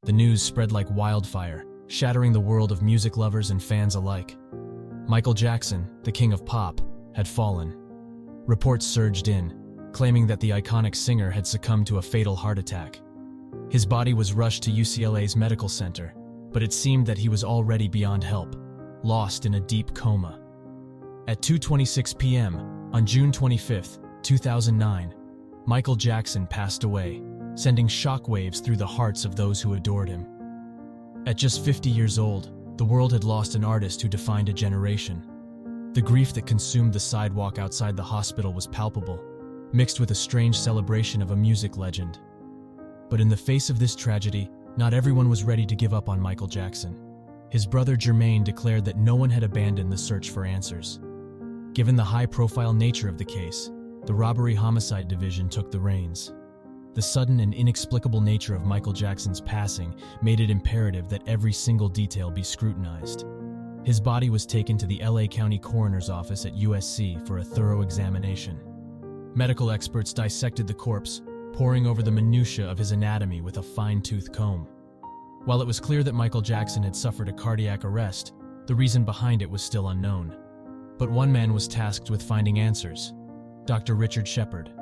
The news spread like wildfire, shattering the world of music lovers and fans alike. Michael Jackson, the king of pop, had fallen. Reports surged in, claiming that the iconic singer had succumbed to a fatal heart attack. His body was rushed to UCLA's medical center, but it seemed that he was already beyond help, lost in a deep coma. At 2:26 p.m. on June 25, 2009, Michael Jackson passed away, sending shockwaves through the hearts of those who adored him. At just 50 years old, the world had lost an artist who defined a generation. The grief that consumed the sidewalk outside the hospital was palpable, mixed with a strange celebration of a music legend. But in the face of this tragedy, not everyone was ready to give up on Michael Jackson. His brother Jermaine declared that no one had abandoned the search for answers. Given the high-profile nature of the case, the Robbery-Homicide Division took the reins. The sudden and inexplicable nature of Michael Jackson's passing made it imperative that every single detail be scrutinized. His body was taken to the LA County Coroner's Office at USC for a thorough examination. Medical experts dissected the corpse, poring over the minutiae of his anatomy with a fine-tooth comb. While it was clear that Michael Jackson had suffered a cardiac arrest, the reason behind it was still unknown. But one man was tasked with finding answers: Dr. Richard Shepard,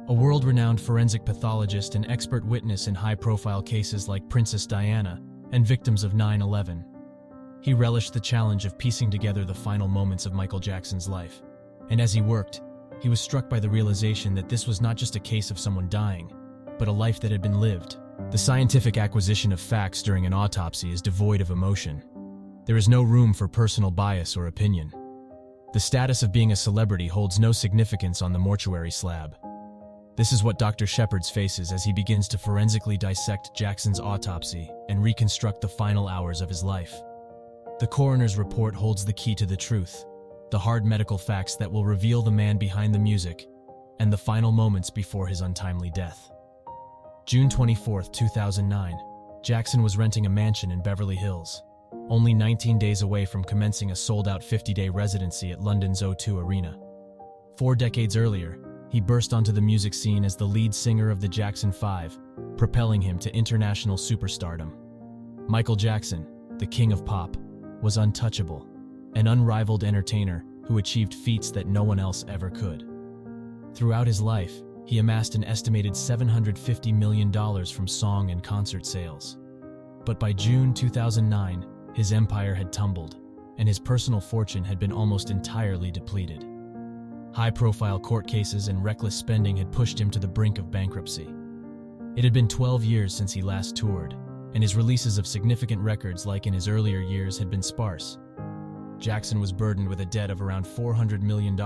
a world-renowned forensic pathologist and expert witness in high-profile cases like Princess Diana and victims of 9/11. He relished the challenge of piecing together the final moments of Michael Jackson's life. And as he worked, he was struck by the realization that this was not just a case of someone dying, but a life that had been lived. The scientific acquisition of facts during an autopsy is devoid of emotion. There is no room for personal bias or opinion. The status of being a celebrity holds no significance on the mortuary slab. This is what Dr. Shepard faces as he begins to forensically dissect Jackson's autopsy and reconstruct the final hours of his life. The coroner's report holds the key to the truth, the hard medical facts that will reveal the man behind the music and the final moments before his untimely death. June 24, 2009, Jackson was renting a mansion in Beverly Hills, only 19 days away from commencing a sold-out 50-day residency at London's O2 Arena. 4 decades earlier, he burst onto the music scene as the lead singer of the Jackson 5, propelling him to international superstardom. Michael Jackson, the king of pop, was untouchable, an unrivaled entertainer who achieved feats that no one else ever could. Throughout his life, he amassed an estimated $750 million from song and concert sales. But by June 2009, his empire had tumbled, and his personal fortune had been almost entirely depleted. High-profile court cases and reckless spending had pushed him to the brink of bankruptcy. It had been 12 years since he last toured, and his releases of significant records like in his earlier years had been sparse. Jackson was burdened with a debt of around $400 million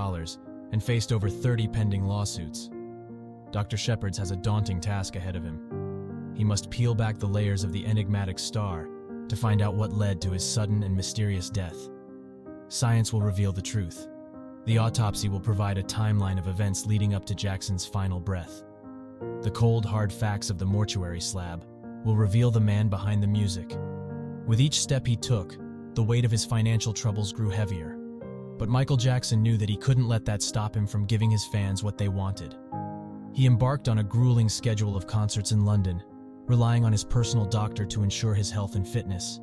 and faced over 30 pending lawsuits. Dr. Shepard has a daunting task ahead of him. He must peel back the layers of the enigmatic star to find out what led to his sudden and mysterious death. Science will reveal the truth. The autopsy will provide a timeline of events leading up to Jackson's final breath. The cold, hard facts of the mortuary slab will reveal the man behind the music. With each step he took, the weight of his financial troubles grew heavier. But Michael Jackson knew that he couldn't let that stop him from giving his fans what they wanted. He embarked on a grueling schedule of concerts in London, relying on his personal doctor to ensure his health and fitness.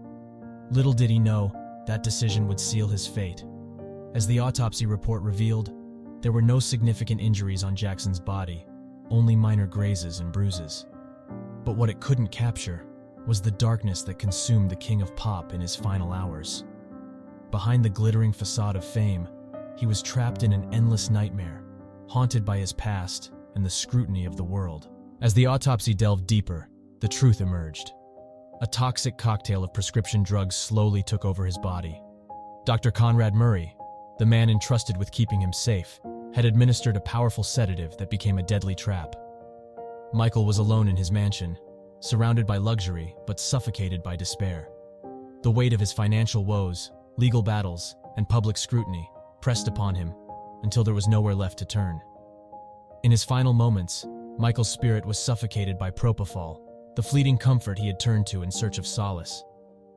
Little did he know, that decision would seal his fate. As the autopsy report revealed, there were no significant injuries on Jackson's body, only minor grazes and bruises. But what it couldn't capture was the darkness that consumed the king of pop in his final hours. Behind the glittering facade of fame, he was trapped in an endless nightmare, haunted by his past and the scrutiny of the world. As the autopsy delved deeper, the truth emerged. A toxic cocktail of prescription drugs slowly took over his body. Dr. Conrad Murray, the man entrusted with keeping him safe, had administered a powerful sedative that became a deadly trap. Michael was alone in his mansion, surrounded by luxury but suffocated by despair. The weight of his financial woes, legal battles, and public scrutiny pressed upon him until there was nowhere left to turn. In his final moments, Michael's spirit was suffocated by propofol, the fleeting comfort he had turned to in search of solace.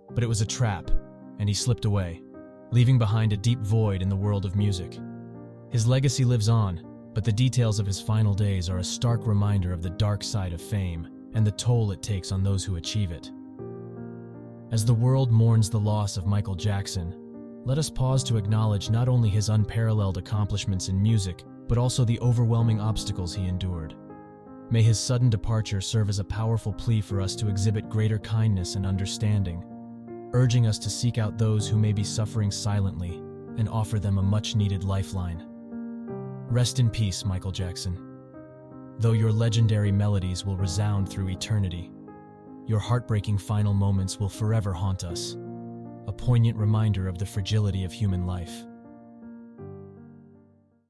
But it was a trap, and he slipped away, leaving behind a deep void in the world of music. His legacy lives on, but the details of his final days are a stark reminder of the dark side of fame and the toll it takes on those who achieve it. As the world mourns the loss of Michael Jackson, let us pause to acknowledge not only his unparalleled accomplishments in music, but also the overwhelming obstacles he endured. May his sudden departure serve as a powerful plea for us to exhibit greater kindness and understanding, urging us to seek out those who may be suffering silently and offer them a much-needed lifeline. Rest in peace, Michael Jackson. Though your legendary melodies will resound through eternity, your heartbreaking final moments will forever haunt us, a poignant reminder of the fragility of human life.